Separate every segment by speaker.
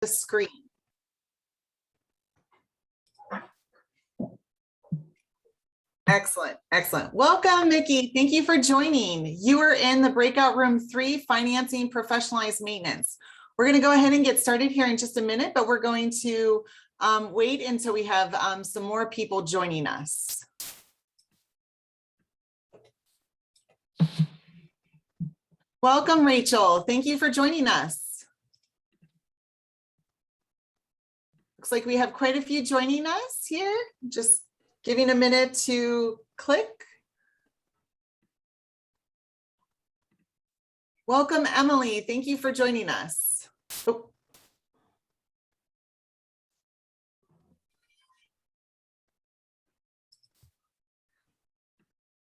Speaker 1: the screen. Excellent, excellent. Welcome, Mickey. Thank you for joining. You are in the breakout room 3, financing professionalized maintenance. We're going to go ahead and get started here in just a minute, but we're going to wait until we have some more people joining us. Welcome, Rachel. Thank you for joining us. Looks like we have quite a few joining us here. Just giving a minute to click. Welcome, Emily. Thank you for joining us. Oh.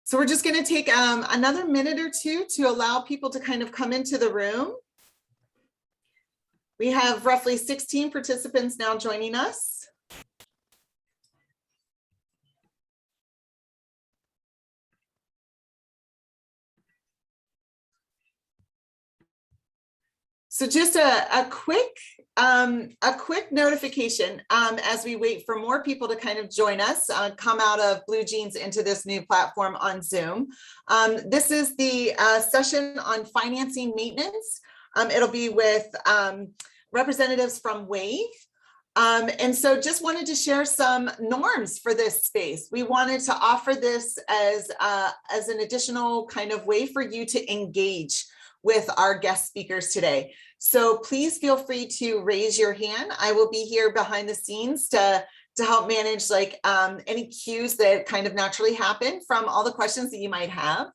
Speaker 1: So we're just going to take another minute or two to allow people to kind of come into the room. We have roughly 16 participants now joining us. So just a quick notification as we wait for more people to kind of join us, come out of Blue Jeans into this new platform on Zoom. This is the session on financing maintenance. It'll be with representatives from WAVE. And so just wanted to share some norms for this space. We wanted to offer this as an additional kind of way for you to engage with our guest speakers today. So please feel free to raise your hand. I will be here behind the scenes to help manage like any cues that kind of naturally happen from all the questions that you might have.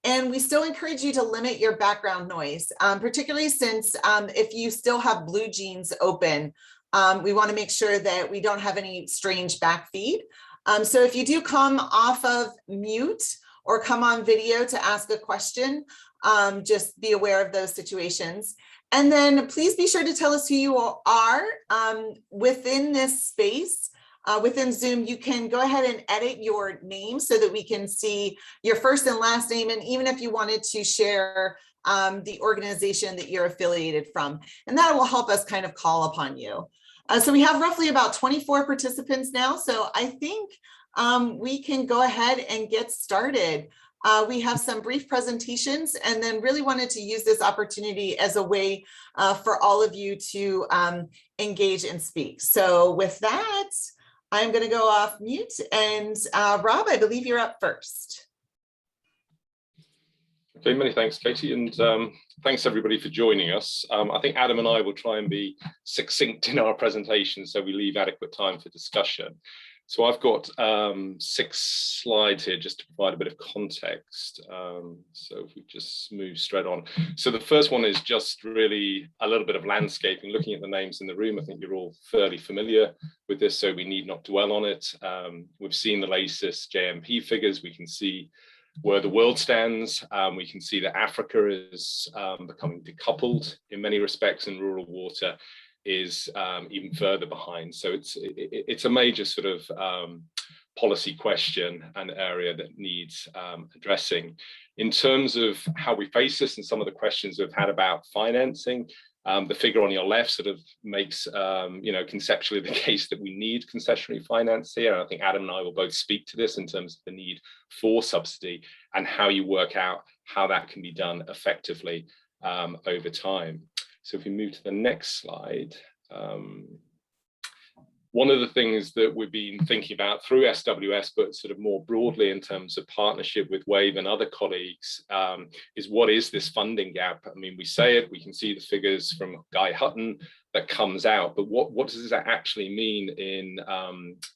Speaker 1: And we still encourage you to limit your background noise, particularly since if you still have Blue Jeans open, we want to make sure that we don't have any strange backfeed. So if you do come off of mute or come on video to ask a question, just be aware of those situations. And then please be sure to tell us who you are within this space. Within Zoom, you can go ahead and edit your name so that we can see your first and last name. And even if you wanted to share the organization that you're affiliated from, and that will help us kind of call upon you. So we have roughly about 24 participants now. So I think we can go ahead and get started. We have some brief presentations and then really wanted to use this opportunity as a way for all of you to engage and speak. So with that, I'm going to go off mute and Rob, I believe you're up first.
Speaker 2: Okay, many thanks, Katie, and thanks everybody for joining us. I think Adam and I will try and be succinct in our presentation so we leave adequate time for discussion. So I've got 6 slides here just to provide a bit of context. So if we just move straight on. So the first one is just really a little bit of landscaping, looking at the names in the room. I think you're all fairly familiar with this, so we need not dwell on it. We've seen the latest JMP figures. We can see where the world stands. We can see that Africa is becoming decoupled in many respects, and rural water is even further behind. So it's a major sort of policy question and area that needs addressing. In terms of how we face this and some of the questions we've had about financing, the figure on your left sort of makes conceptually the case that we need concessionary finance here. And I think Adam and I will both speak to this in terms of the need for subsidy and how you work out how that can be done effectively over time. So if we move to the next slide, one of the things that we've been thinking about through SWS, but sort of more broadly in terms of partnership with WAVE and other colleagues, is what is this funding gap? I mean, we say it, we can see the figures from Guy Hutton that comes out, but what does that actually mean in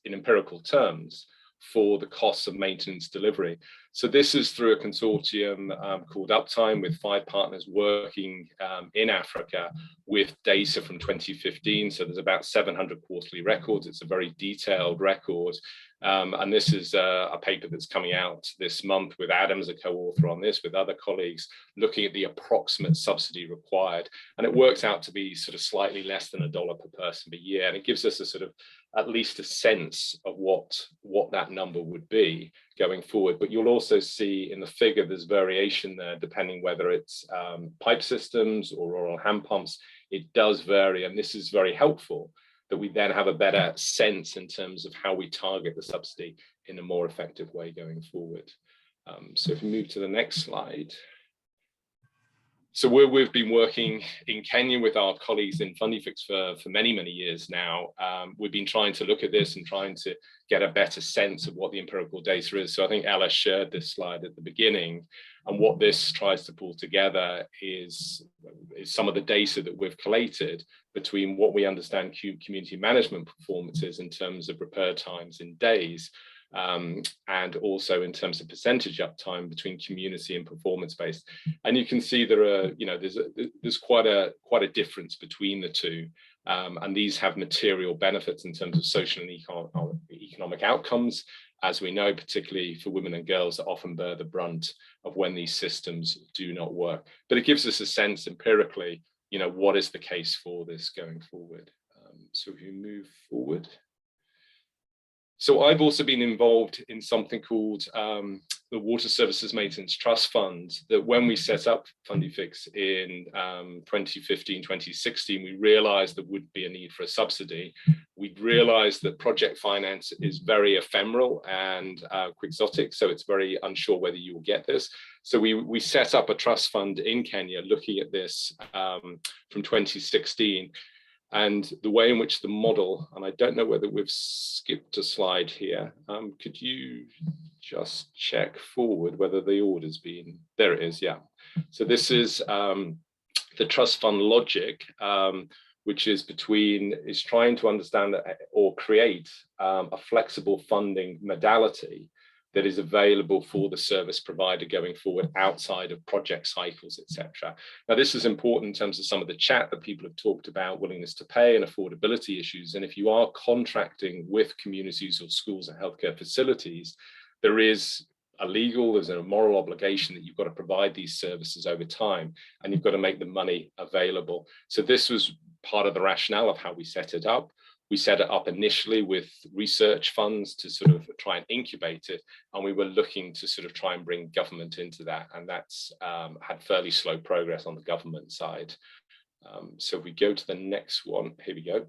Speaker 2: empirical terms for the costs of maintenance delivery? So this is through a consortium called Uptime with 5 partners working in Africa with data from 2015. So there's about 700 quarterly records. It's a very detailed record. And this is a paper that's coming out this month with Adam as a co-author on this, with other colleagues, looking at the approximate subsidy required. And it works out to be sort of slightly less than $1 per person per year. And it gives us a sort of at least a sense of what that number would be going forward. But you'll also see in the figure there's variation there depending whether it's pipe systems or oral hand pumps it does vary, and this is very helpful that we then have a better sense in terms of how we target the subsidy in a more effective way going forward. So if we move to the next slide. So we've been working in Kenya with our colleagues in Fundifix for many, many years now. We've been trying to look at this and trying to get a better sense of what the empirical data is. So I think Ella shared this slide at the beginning, and what this tries to pull together is some of the data that we've collated between what we understand community management performances in terms of repair times in days, and also in terms of percentage uptime between community and performance-based. And you can see there are, there's quite a difference between the two. And these have material benefits in terms of social and economic outcomes, as we know, particularly for women and girls that often bear the brunt of when these systems do not work. But it gives us a sense empirically, what is the case for this going forward. So if you move forward. So I've also been involved in something called the Water Services Maintenance Trust Fund, that when we set up Fundifix in 2015, 2016, we realized there would be a need for a subsidy. We realized that project finance is very ephemeral and quixotic, so it's very unsure whether you will get this. So we set up a trust fund in Kenya looking at this from 2016. And the way in which the model, and I don't know whether we've skipped a slide here, could you just check forward whether the order's been, there it is, yeah. So this is the trust fund logic, which is trying to understand or create a flexible funding modality that is available for the service provider going forward outside of project cycles, etc. Now, this is important in terms of some of the chat that people have talked about, willingness to pay and affordability issues. And if you are contracting with communities or schools and healthcare facilities, there's a moral obligation that you've got to provide these services over time, and you've got to make the money available. So this was part of the rationale of how we set it up. We set it up initially with research funds to sort of try and incubate it, and we were looking to sort of try and bring government into that, and that's had fairly slow progress on the government side. So if we go to the next one, here we go.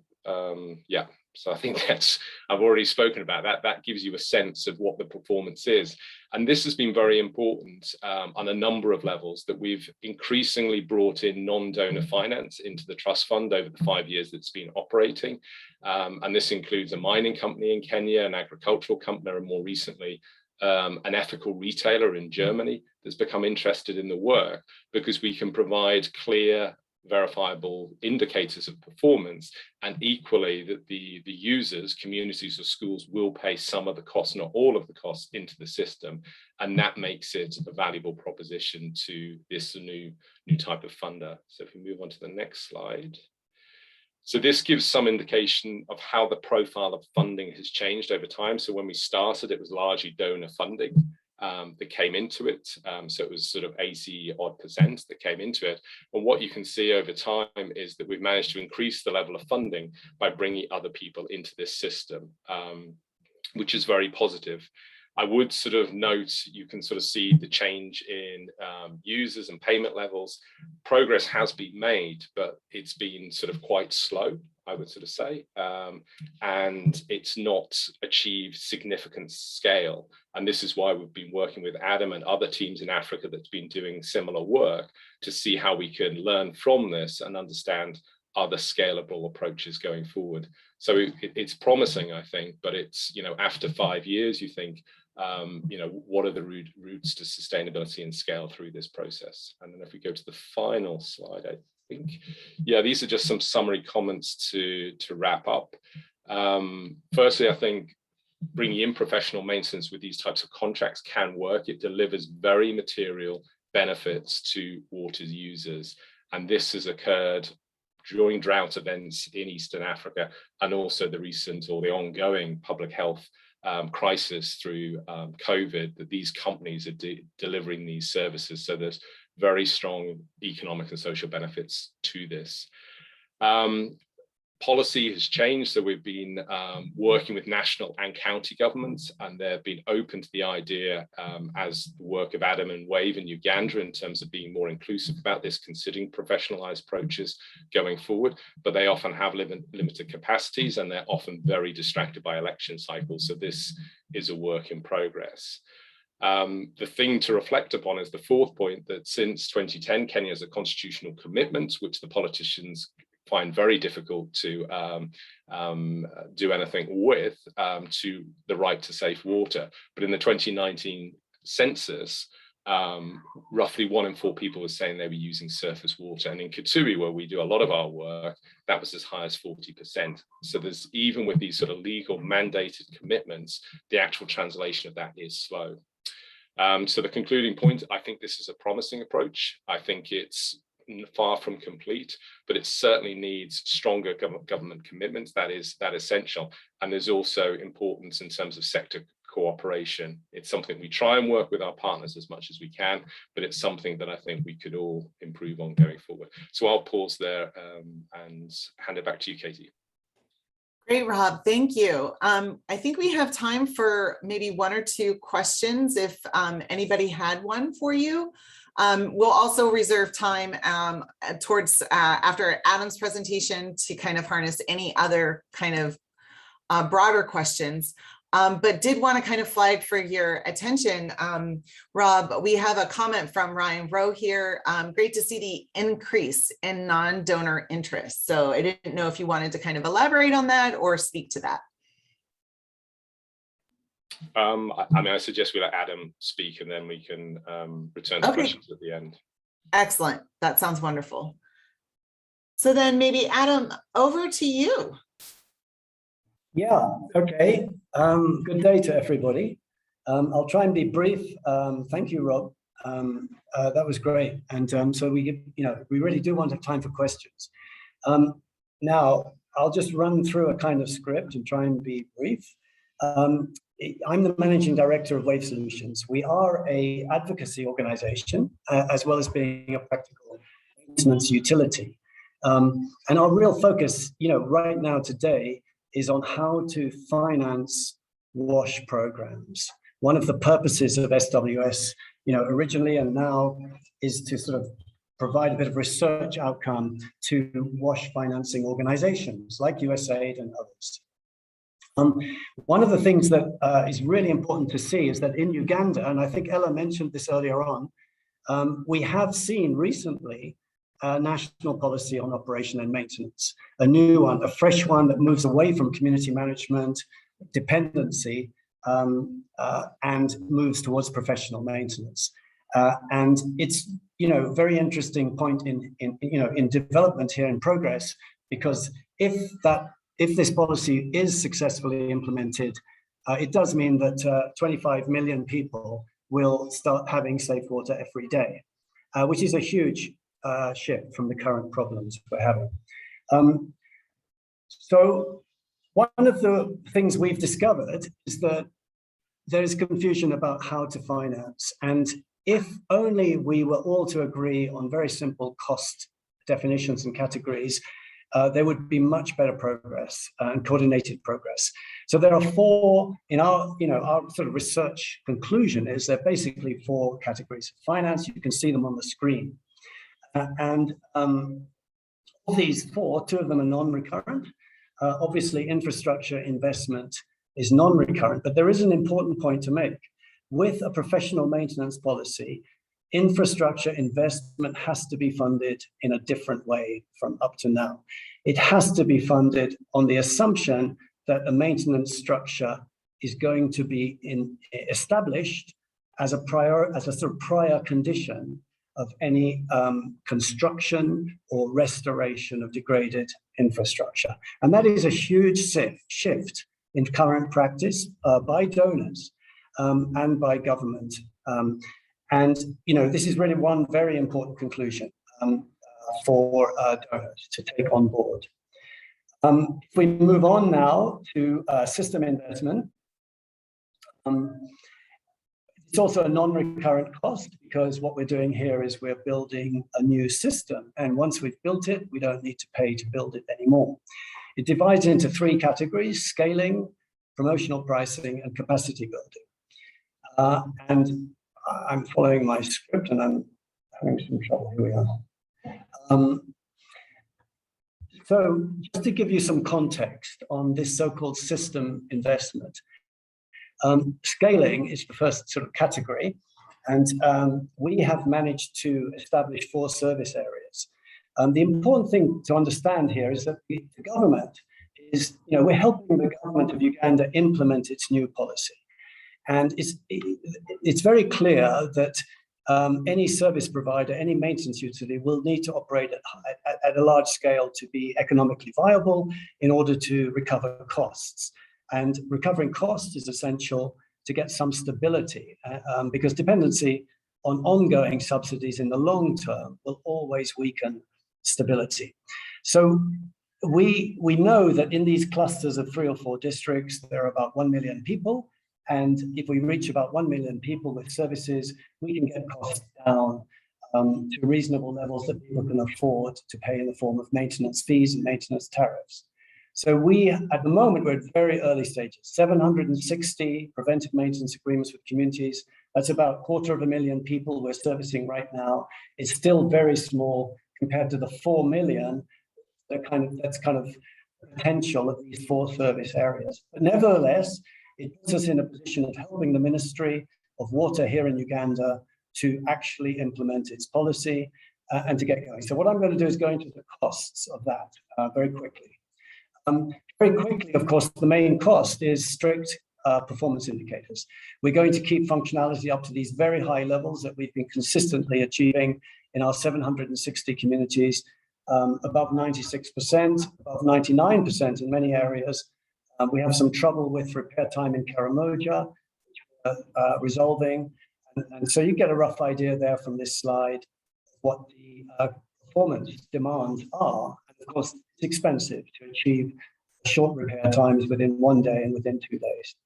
Speaker 2: Yeah, so I think I've already spoken about that. That gives you a sense of what the performance is. And this has been very important on a number of levels, that we've increasingly brought in non-donor finance into the trust fund over the 5 years that it's been operating. And this includes a mining company in Kenya, an agricultural company, and more recently, an ethical retailer in Germany that's become interested in the work because we can provide clear, verifiable indicators of performance, and equally that the users, communities or schools, will pay some of the costs, not all of the costs, into the system, and that makes it a valuable proposition to this new type of funder. So if we move on to the next slide. So this gives some indication of how the profile of funding has changed over time. So when we started, it was largely donor funding that came into it. So it was sort of 80% that came into it. And what you can see over time is that we've managed to increase the level of funding by bringing other people into this system, which is very positive. I would sort of note, you can sort of see the change in users and payment levels. Progress has been made, but it's been sort of quite slow, I would sort of say, and it's not achieved significant scale. And this is why we've been working with Adam and other teams in Africa that's been doing similar work to see how we can learn from this and understand other scalable approaches going forward. So it's promising, I think, but it's, after 5 years, you think, what are the routes to sustainability and scale through this process? And then if we go to the final slide, I think, yeah, these are just some summary comments to wrap up. Firstly, I think bringing in professional maintenance with these types of contracts can work. It delivers very material benefits to water users. And this has occurred during drought events in Eastern Africa, and also the recent or the ongoing public health crisis through COVID, that these companies are delivering these services. So there's very strong economic and social benefits to this. Policy has changed, so we've been working with national and county governments, and they've been open to the idea, as the work of Adam and Wave in Uganda, in terms of being more inclusive about this, considering professionalized approaches going forward. But they often have limited capacities, and they're often very distracted by election cycles. So this is a work in progress. The thing to reflect upon is the fourth point, that since 2010, Kenya has a constitutional commitment, which the politicians find very difficult to do anything with, to the right to safe water. But in the 2019 census, roughly 1 in 4 people were saying they were using surface water. And in Kitui, where we do a lot of our work, that was as high as 40%. So there's, even with these sort of legal mandated commitments, the actual translation of that is slow. So the concluding point, I think this is a promising approach. I think it's far from complete, but it certainly needs stronger government commitments. That is essential. And there's also importance in terms of sector cooperation. It's something we try and work with our partners as much as we can, but it's something that I think we could all improve on going forward. So I'll pause there and hand it back to you, Katie.
Speaker 1: Great, Rob, thank you. I think we have time for maybe 1 or 2 questions if anybody had one for you. We'll also reserve time towards after Adam's presentation to kind of harness any other kind of broader questions. But did want to kind of flag for your attention, Rob, we have a comment from Ryan Rowe here. Great to see the increase in non-donor interest. So I didn't know if you wanted to kind of elaborate on that or speak to that.
Speaker 2: I mean, I suggest we let Adam speak, and then we can return to questions at the end.
Speaker 1: Excellent. That sounds wonderful. So then maybe Adam, over to you.
Speaker 3: Yeah, okay. Good day to everybody. I'll try and be brief. Thank you, Rob. That was great. And so we really do want to have time for questions. Now, I'll just run through a kind of script and try and be brief. I'm the managing director of Wave Solutions. We are an advocacy organization, as well as being a practical maintenance utility. And our real focus, right now today, is on how to finance WASH programs. One of the purposes of SWS, originally and now, is to sort of provide a bit of research outcome to WASH financing organizations like USAID and others. One of the things that is really important to see is that in Uganda, and I think Ella mentioned this earlier on, we have seen recently a national policy on operation and maintenance, a new one, a fresh one that moves away from community management dependency and moves towards professional maintenance. And it's very interesting point in development here in progress, because if this policy is successfully implemented, it does mean that 25 million people will start having safe water every day, which is a huge shift from the current problems we're having. So one of the things we've discovered is that there is confusion about how to finance. And if only we were all to agree on very simple cost definitions and categories, there would be much better progress and coordinated progress. So there are 4, in our sort of research conclusion is there are basically 4 categories of finance. You can see them on the screen. And of these 4, 2 of them are non-recurrent. Obviously, infrastructure investment is non-recurrent, but there is an important point to make. With a professional maintenance policy, infrastructure investment has to be funded in a different way from up to now. It has to be funded on the assumption that a maintenance structure is going to be established as a sort of prior condition of any construction or restoration of degraded infrastructure. And that is a huge shift in current practice by donors and by government. And this is really one very important conclusion for donors to take on board. If we move on now to system investment, it's also a non-recurrent cost, because what we're doing here is we're building a new system. And once we've built it, we don't need to pay to build it anymore. It divides into three categories: scaling, promotional pricing, and capacity building. And I'm following my script and I'm having some trouble. Here we are. So just to give you some context on this so-called system investment, scaling is the first sort of category. And we have managed to establish 4 service areas. The important thing to understand here is that the government is, we're helping the government of Uganda implement its new policy. And it's very clear that any service provider, any maintenance utility will need to operate at a large scale to be economically viable in order to recover costs. And recovering costs is essential to get some stability, because dependency on ongoing subsidies in the long term will always weaken stability. So we know that in these clusters of 3 or 4 districts, there are about 1 million people. And if we reach about 1 million people with services, we can get costs down to reasonable levels that people can afford to pay in the form of maintenance fees and maintenance tariffs. So at the moment, we're at very early stages, 760 preventive maintenance agreements with communities. That's about 250,000 people we're servicing right now. It's still very small compared to the 4 million, that's kind of potential of these 4 service areas. But nevertheless, it puts us in a position of helping the Ministry of Water here in Uganda to actually implement its policy and to get going. So what I'm going to do is go into the costs of that very quickly. Very quickly, of course, the main cost is strict performance indicators. We're going to keep functionality up to these very high levels that we've been consistently achieving in our 760 communities, above 96%, above 99% in many areas. We have some trouble with repair time in Karamoja, which we're resolving. And so you get a rough idea there from this slide what the performance demands are. And of course, it's expensive to achieve short repair times within 1 day and within 2 days.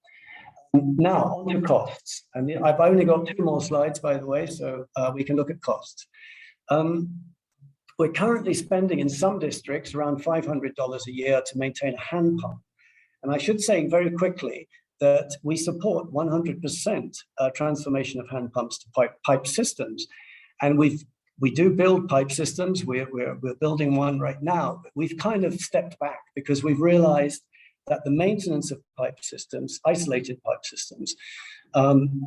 Speaker 3: Now, on to costs. And I've only got 2 more slides, by the way, so we can look at costs. We're currently spending in some districts around $500 a year to maintain a hand pump. And I should say very quickly that we support 100% transformation of hand pumps to pipe systems. And we do build pipe systems. We're building one right now, but we've kind of stepped back because we've realized that the maintenance of pipe systems, isolated pipe systems,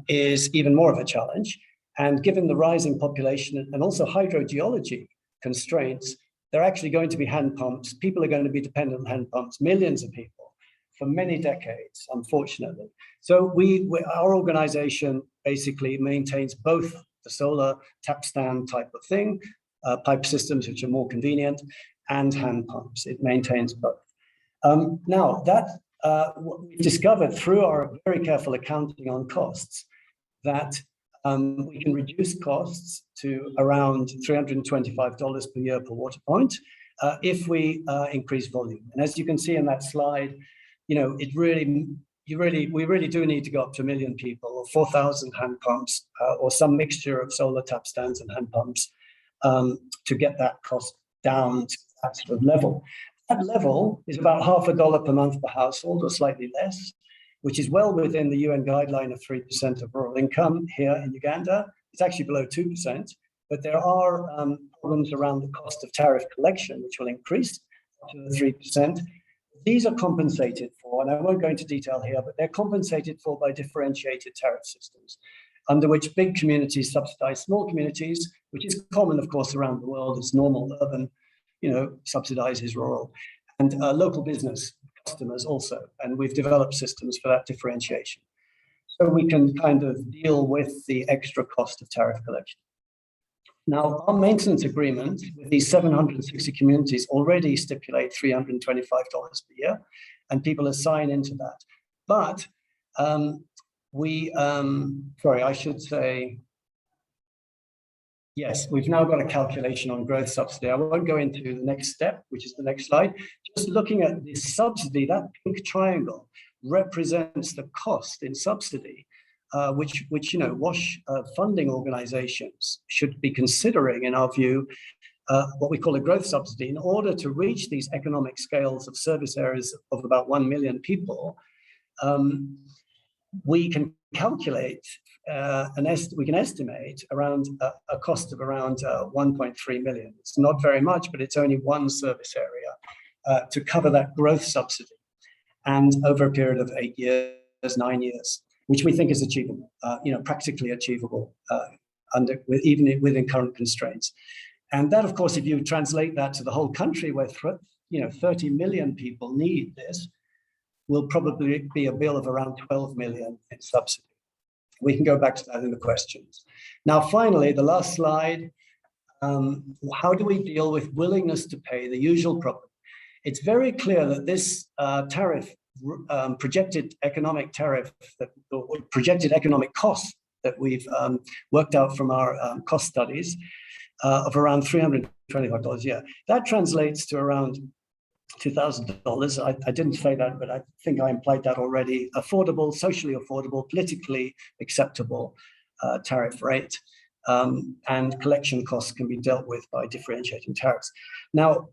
Speaker 3: is even more of a challenge. And given the rising population and also hydrogeology constraints, they're actually going to be hand pumps. People are going to be dependent on hand pumps, millions of people, for many decades, unfortunately. So our organization basically maintains both the solar tap stand type of thing, pipe systems which are more convenient, and hand pumps. It maintains both. Now, what we've discovered through our very careful accounting on costs, that we can reduce costs to around $325 per year per water point if we increase volume. And as you can see in that slide, we really do need to go up to 1 million people or 4,000 hand pumps or some mixture of solar tap stands and hand pumps to get that cost down to that sort of level. That level is about $50 per month per household or slightly less, which is well within the UN guideline of 3% of rural income here in Uganda. It's actually below 2%, but there are problems around the cost of tariff collection, which will increase to 3%. These are compensated for, and I won't go into detail here, but they're compensated for by differentiated tariff systems, under which big communities subsidize small communities, which is common, of course, around the world. It's normal. Urban, subsidizes rural, and local business customers also. And we've developed systems for that differentiation. So we can kind of deal with the extra cost of tariff collection. Now, our maintenance agreement with these 760 communities already stipulate $325 per year, and people assign into that. But I should say, yes, we've now got a calculation on growth subsidy. I won't go into the next step, which is the next slide. Just looking at the subsidy, that pink triangle represents the cost in subsidy, which WASH funding organizations should be considering, in our view, what we call a growth subsidy. In order to reach these economic scales of service areas of about 1 million people, we can calculate, we can estimate around a cost of around 1.3 million. It's not very much, but it's only one service area to cover that growth subsidy, and over a period of 8 years, 9 years, which we think is achievable, practically achievable, even within current constraints. And that, of course, if you translate that to the whole country, where 30 million people need this, will probably be a bill of around 12 million in subsidy. We can go back to that in the questions. Now, finally, the last slide. How do we deal with willingness to pay, the usual problem? It's very clear that this tariff, projected economic tariff, or projected economic costs that we've worked out from our cost studies of around $325 a year, that translates to around $2,000. I didn't say that, but I think I implied that already. Affordable, socially affordable, politically acceptable tariff rate, and collection costs can be dealt with by differentiating tariffs. Now,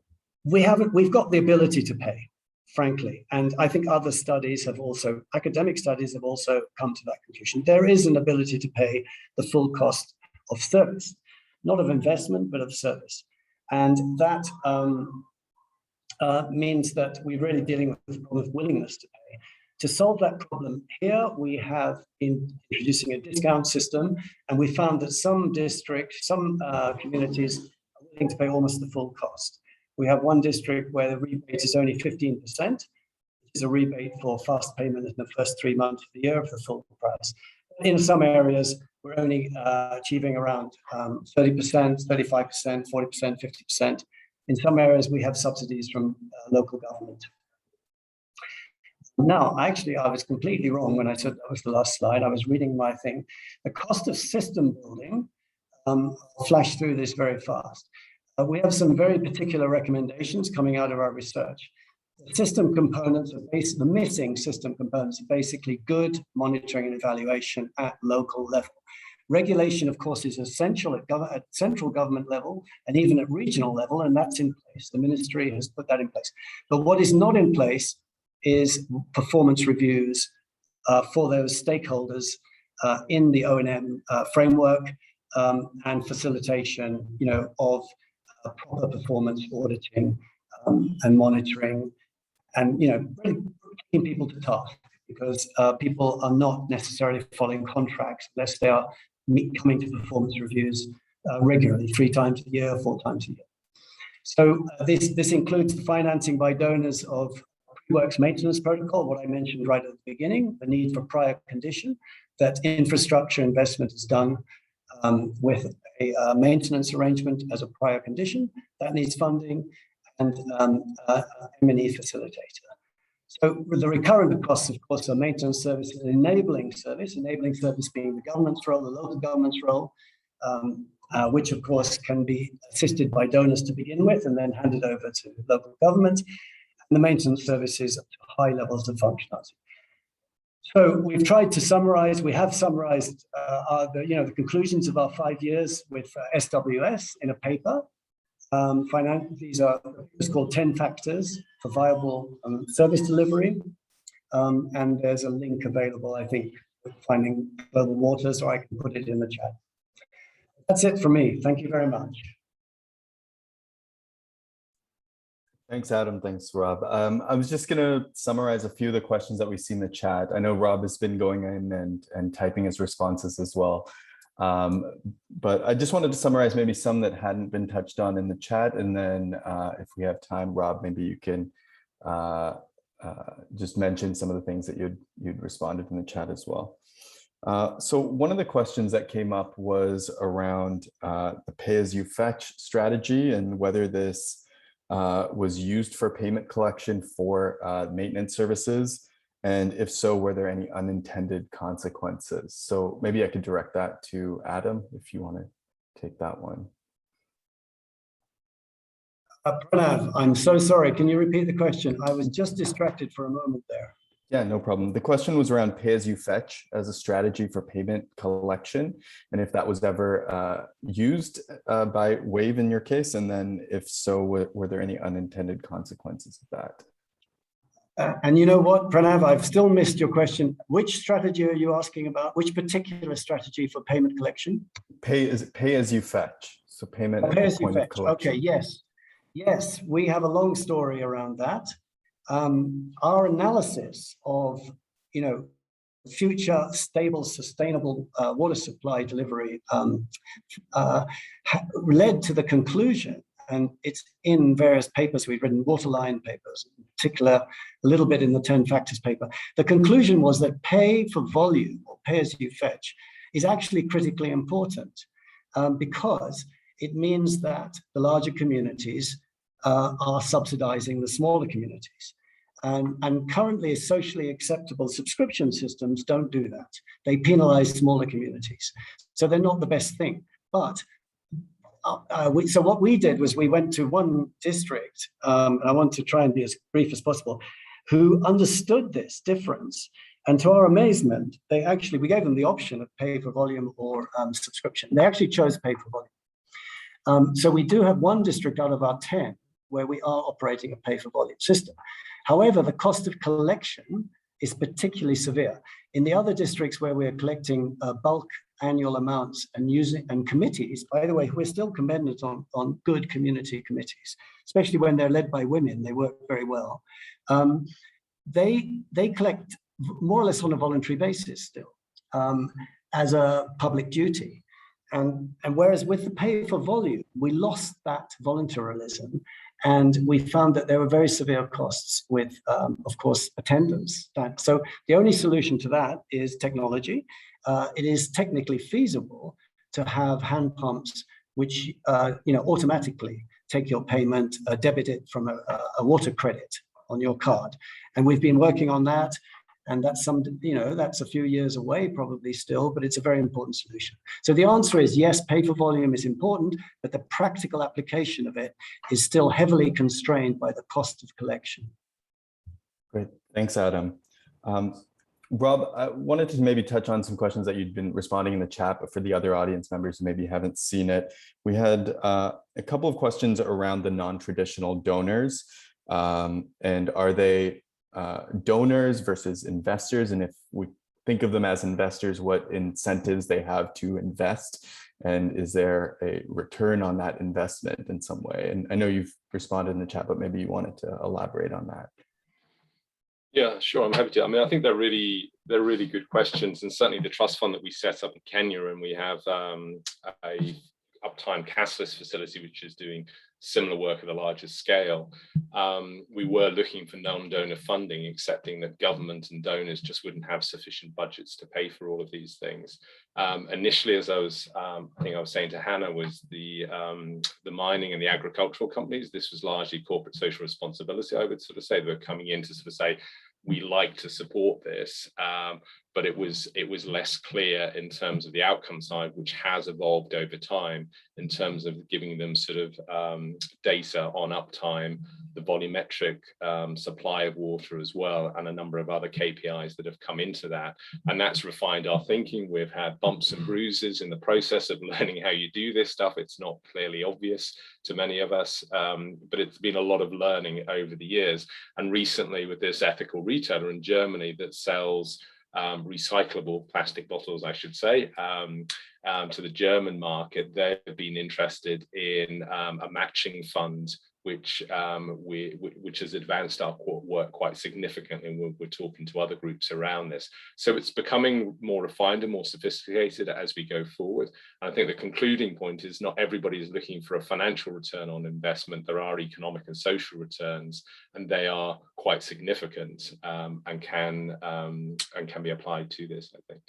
Speaker 3: we've got the ability to pay, frankly, and I think other studies have also, academic studies have also come to that conclusion. There is an ability to pay the full cost of service, not of investment, but of service. And that means that we're really dealing with the problem of willingness to pay. To solve that problem here, we have been introducing a discount system, and we found that some districts, some communities are willing to pay almost the full cost. We have one district where the rebate is only 15%, which is a rebate for fast payment in the first 3 months of the year of the full price. In some areas, we're only achieving around 30%, 35%, 40%, 50%. In some areas, we have subsidies from local government. Now, actually, I was completely wrong when I said that was the last slide. I was reading my thing. The cost of system building, I'll flash through this very fast. We have some very particular recommendations coming out of our research. The system components are the missing system components are basically good monitoring and evaluation at local level. Regulation, of course, is essential at central government level and even at regional level, and that's in place. The ministry has put that in place. But what is not in place is performance reviews for those stakeholders in the O&M framework, and facilitation, of proper performance auditing and monitoring, and really keeping people to task, because people are not necessarily following contracts unless they are coming to performance reviews regularly, 3 times a year, 4 times a year. So this includes the financing by donors of pre-works maintenance protocol, what I mentioned right at the beginning, the need for prior condition, that infrastructure investment is done with a maintenance arrangement as a prior condition. That needs funding, and M&E facilitator. So the recurrent costs, of course, are maintenance services and enabling service being the government's role, the local government's role, which of course can be assisted by donors to begin with and then handed over to local government, and the maintenance services up to high levels of functionality. So we've tried to summarize, we have summarized the conclusions of our 5 years with SWS in a paper. These are what's called 10 factors for viable service delivery. And there's a link available, I think, Finding Global Waters, or I can put it in the chat. That's it for me. Thank you very much.
Speaker 4: Thanks, Adam. Thanks, Rob. I was just going to summarize a few of the questions that we see in the chat. I know Rob has been going in and typing his responses as well. But I just wanted to summarize maybe some that hadn't been touched on in the chat. And then if we have time, Rob, maybe you can just mention some of the things that you'd responded in the chat as well. So one of the questions that came up was around the pay-as-you-fetch strategy and whether this was used for payment collection for maintenance services. And if so, were there any unintended consequences? So maybe I could direct that to Adam, if you want to take that one.
Speaker 3: Pranav, I'm so sorry. Can you repeat the question? I was just distracted for a moment there.
Speaker 4: Yeah, no problem. The question was around pay-as-you-fetch as a strategy for payment collection, and if that was ever used by Wave in your case, and then if so, were there any unintended consequences of that?
Speaker 3: And you know what, Pranav, I've still missed your question. Which strategy are you asking about? Which particular strategy for payment collection?
Speaker 4: Pay as you fetch. So payment at the point of collection.
Speaker 3: Okay, yes. Yes, we have a long story around that. Our analysis of, future stable, sustainable water supply delivery led to the conclusion, and it's in various papers we've written, waterline papers, in particular, a little bit in the 10 factors paper. The conclusion was that pay for volume, or pay as you fetch, is actually critically important because it means that the larger communities are subsidizing the smaller communities. And currently, socially acceptable subscription systems don't do that. They penalize smaller communities. So they're not the best thing. But so what we did was we went to one district, and I want to try and be as brief as possible, who understood this difference. And to our amazement, we gave them the option of pay for volume or subscription. They actually chose pay for volume. So we do have one district out of our 10 where we are operating a pay for volume system. However, the cost of collection is particularly severe. In the other districts where we're collecting bulk annual amounts and committees, by the way, we're still commended on good community committees, especially when they're led by women, they work very well. They collect more or less on a voluntary basis still as a public duty. And whereas with the pay for volume, we lost that voluntarism, and we found that there were very severe costs with, of course, attendance. So the only solution to that is technology. It is technically feasible to have hand pumps which automatically take your payment, debit it from a water credit on your card. And we've been working on that. And that's that's a few years away probably still, but it's a very important solution. So the answer is yes, pay for volume is important, but the practical application of it is still heavily constrained by the cost of collection.
Speaker 4: Great, thanks, Adam. Rob, I wanted to maybe touch on some questions that you'd been responding in the chat, but for the other audience members who maybe haven't seen it, we had a couple of questions around the non-traditional donors, and are they donors versus investors, and if we think of them as investors, what incentives they have to invest, and is there a return on that investment in some way? And I know you've responded in the chat, but maybe you wanted to elaborate on that.
Speaker 2: Yeah, sure, I'm happy to. I mean, I think they're really good questions, and certainly the trust fund that we set up in Kenya, and we have a uptime cashless facility which is doing similar work at a larger scale. We were looking for non-donor funding, accepting that government and donors just wouldn't have sufficient budgets to pay for all of these things. Initially, as I think I was saying to Hannah, was the mining and the agricultural companies. This was largely corporate social responsibility, I would sort of say. They were coming in to sort of say, we like to support this, but it was less clear in terms of the outcome side, which has evolved over time in terms of giving them sort of data on uptime, the volumetric supply of water as well, and a number of other KPIs that have come into that. And that's refined our thinking. We've had bumps and bruises in the process of learning how you do this stuff. It's not clearly obvious to many of us, but it's been a lot of learning over the years. And recently with this ethical retailer in Germany that sells recyclable plastic bottles, I should say, to the German market, they've been interested in a matching fund which has advanced our work quite significantly, and we're talking to other groups around this. So it's becoming more refined and more sophisticated as we go forward. And I think the concluding point is not everybody is looking for a financial return on investment. There are economic and social returns, and they are quite significant, and can be applied to this, I think.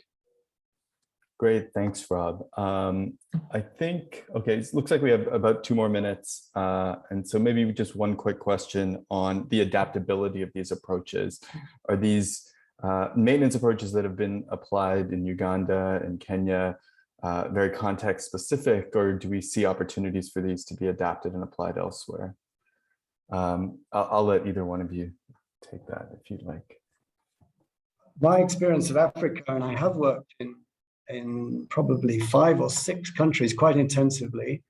Speaker 4: Great, thanks, Rob. I think, okay, it looks like we have about 2 more minutes. And so maybe just one quick question on the adaptability of these approaches. Are these maintenance approaches that have been applied in Uganda and Kenya very context specific, or do we see opportunities for these to be adapted and applied elsewhere? I'll let either one of you take that if you'd like.
Speaker 3: my experience of Africa, and I have worked in probably 5 or 6 countries quite intensively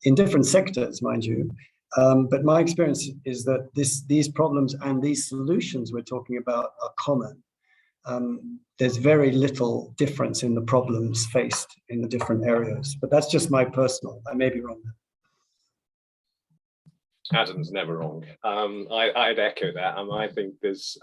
Speaker 3: in different sectors, mind you. But my experience is that these problems and these solutions we're talking about are common. There's very little difference in the problems faced in the different areas, but that's just my personal, I may be wrong.
Speaker 2: Adam's never wrong. I'd echo that. I think there's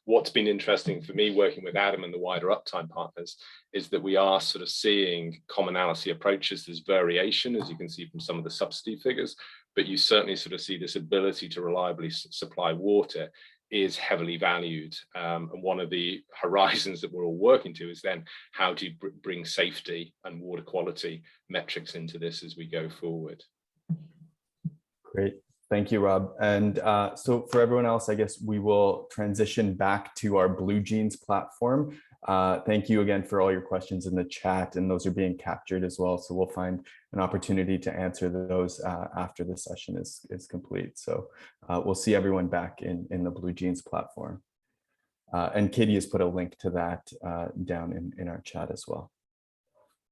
Speaker 2: what's been interesting for me working with Adam and the wider Uptime partners is that we are sort of seeing commonality approaches. There's variation, as you can see from some of the subsidy figures, but you certainly sort of see this ability to reliably supply water is heavily valued. And one of the horizons that we're all working to is then how do you bring safety and water quality metrics into this as we go forward.
Speaker 4: Great. Thank you, Rob. And so for everyone else, I guess we will transition back to our Blue Jeans platform. Thank you again for all your questions in the chat, and those are being captured as well. So we'll find an opportunity to answer those after the session is complete. So we'll see everyone back in the Blue Jeans platform. And Katie has put a link to that down in our chat as well.